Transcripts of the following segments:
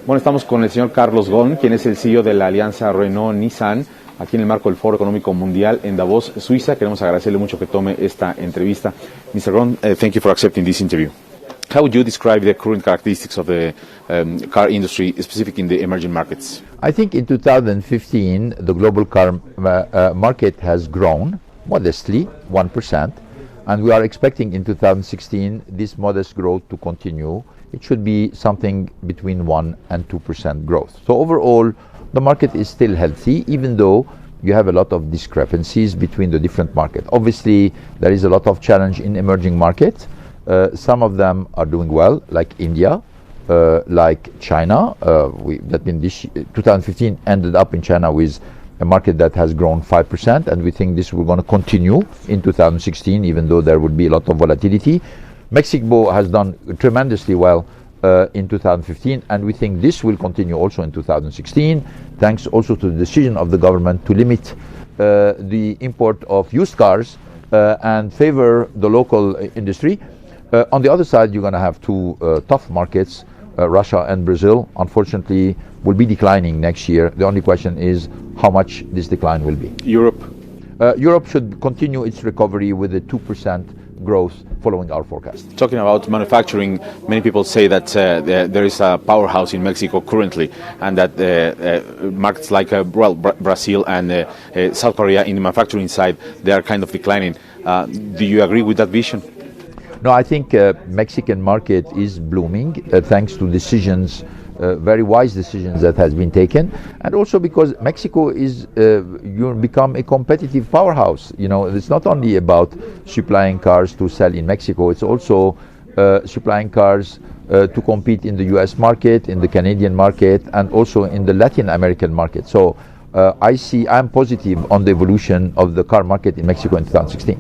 Bueno, estamos con el señor Carlos Ghosn, quien es el CEO de la Alianza Renault-Nissan, aquí en el marco del Foro Económico Mundial en Davos, Suiza. Queremos agradecerle mucho que tome esta entrevista. Mr. Ghosn, thank you for accepting this interview. How would you describe the current characteristics of the car industry, specifically in the emerging markets? I think in 2015, the global car market has grown modestly, 1%, and we are expecting in 2016 this modest growth to continue. It should be something between 1 and 2% growth. So overall, the market is still healthy, even though you have a lot of discrepancies between the different markets. Obviously, there is a lot of challenge in emerging markets. Some of them are doing well, like India, like China. That in 2015 ended up in China with a market that has grown 5%, and we think this will going to continue in 2016, even though there would be a lot of volatility. Mexico has done tremendously well in 2015, and we think this will continue also in 2016, thanks also to the decision of the government to limit the import of used cars and favor the local industry. On the other side, you're going to have two tough markets, Russia and Brazil. Unfortunately, will be declining next year. The only question is how much this decline will be. Europe? Europe should continue its recovery with a 2% growth following our forecast. Talking about manufacturing, many people say that there is a powerhouse in Mexico currently, and that markets like Brazil and South Korea in the manufacturing side, they are kind of declining. Do you agree with that vision? No, I think Mexican market is blooming thanks to decisions, very wise decisions that has been taken, and also because Mexico is you become a competitive powerhouse. You know, it's not only about supplying cars to sell in Mexico; it's also supplying cars to compete in the U.S. market, in the Canadian market, and also in the Latin American market. So I'm positive on the evolution of the car market in Mexico in 2016.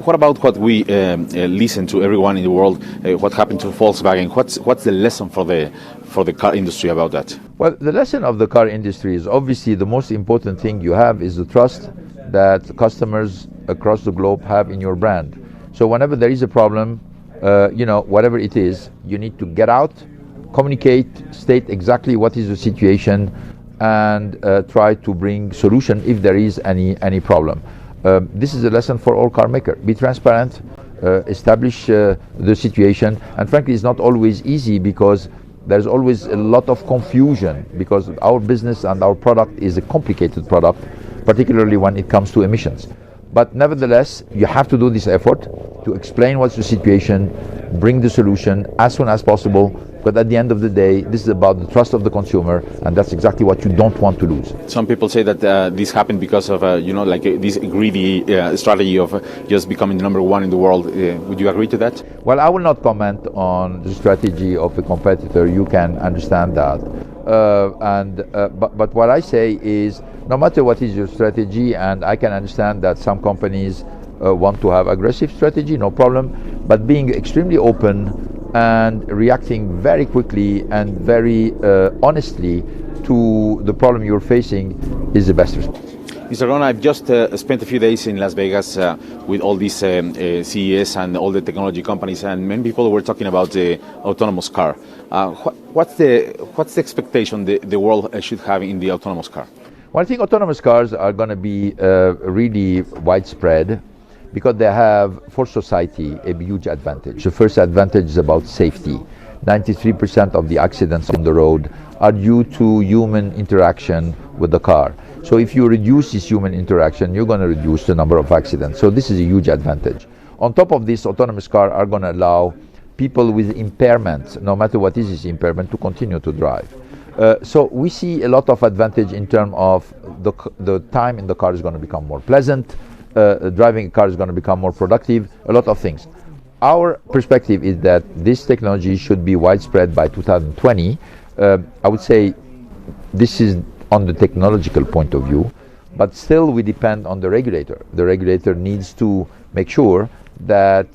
What about what we listen to everyone in the world? What happened to Volkswagen? What's the lesson for the car industry about that? Well, the lesson of the car industry is obviously the most important thing you have is the trust that customers across the globe have in your brand. So whenever there is a problem, whatever it is, you need to get out, communicate, state exactly what is the situation, and try to bring solution if there is any problem. This is a lesson for all car makers. Be transparent, establish the situation, and frankly it's not always easy because there's always a lot of confusion because our business and our product is a complicated product, particularly when it comes to emissions. But nevertheless, you have to do this effort to explain what's the situation, bring the solution as soon as possible, but at the end of the day, this is about the trust of the consumer, and that's exactly what you don't want to lose. Some people say that this happened because of, this greedy strategy of just becoming the number one in the world. Would you agree to that? Well, I will not comment on the strategy of a competitor. You can understand that. But what I say is, no matter what is your strategy, and I can understand that some companies want to have aggressive strategy, no problem, but being extremely open and reacting very quickly and very honestly to the problem you're facing is the best response. Mr. Ghosn, I've just spent a few days in Las Vegas with all these CES and all the technology companies, and many people were talking about the autonomous car. What's the expectation the world should have in the autonomous car? Well, I think autonomous cars are going to be really widespread because they have, for society, a huge advantage. The first advantage is about safety. 93% of the accidents on the road are due to human interaction with the car. So if you reduce this human interaction, you're going to reduce the number of accidents. So this is a huge advantage. On top of this, autonomous cars are going to allow people with impairments, no matter what is this impairment, to continue to drive. So we see a lot of advantage in terms of the time in the car is going to become more pleasant, driving a car is going to become more productive, a lot of things. Our perspective is that this technology should be widespread by 2020. I would say this is on the technological point of view, but still we depend on the regulator. The regulator needs to make sure that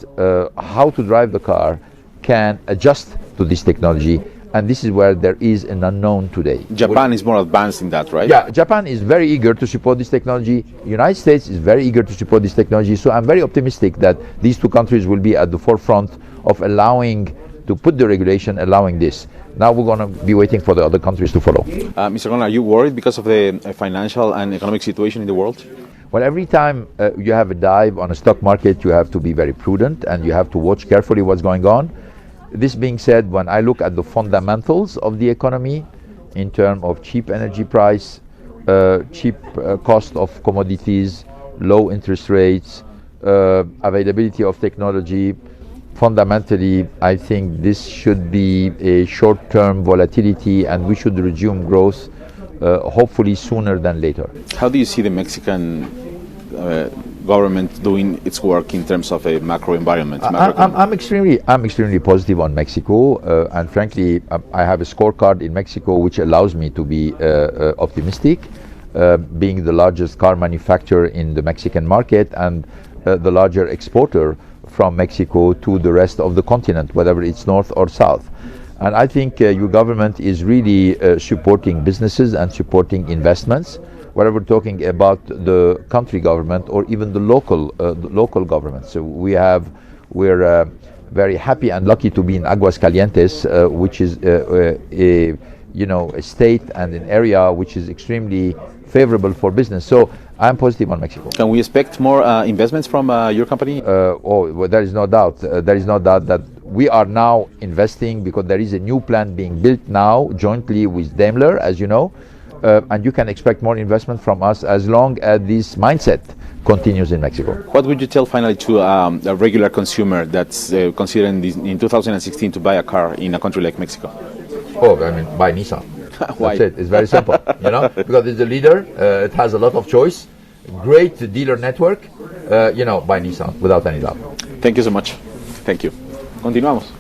how to drive the car can adjust to this technology, and this is where there is an unknown today. Japan is more advanced in that, right? Yeah, Japan is very eager to support this technology. United States is very eager to support this technology. So I'm very optimistic that these two countries will be at the forefront of allowing to put the regulation allowing this. Now we're going to be waiting for the other countries to follow. Mr. Ghosn, are you worried because of the financial and economic situation in the world? Well, every time you have a dive on a stock market, you have to be very prudent and you have to watch carefully what's going on. This being said, when I look at the fundamentals of the economy in terms of cheap energy price, cheap cost of commodities, low interest rates, availability of technology, fundamentally, I think this should be a short-term volatility and we should resume growth hopefully sooner than later. How do you see the Mexican government doing its work in terms of a macro environment? I'm extremely positive on Mexico, and frankly, I have a scorecard in Mexico which allows me to be optimistic, being the largest car manufacturer in the Mexican market and the larger exporter from Mexico to the rest of the continent, whether it's north or south. And I think your government is really supporting businesses and supporting investments, whether we're talking about the country government or even the local government. So we're very happy and lucky to be in Aguascalientes, which is a state and an area which is extremely favorable for business. So I'm positive on Mexico. Can we expect more investments from your company? Well, there is no doubt. There is no doubt that we are now investing because there is a new plant being built now jointly with Daimler, as you know, and you can expect more investment from us as long as this mindset continues in Mexico. What would you tell finally to a regular consumer that's considering in 2016 to buy a car in a country like Mexico? Oh, I mean, buy Nissan. Why? That's it. It's very simple, because it's a leader. It has a lot of choice. Great dealer network. Buy Nissan without any doubt. Thank you so much. Thank you. Continuamos.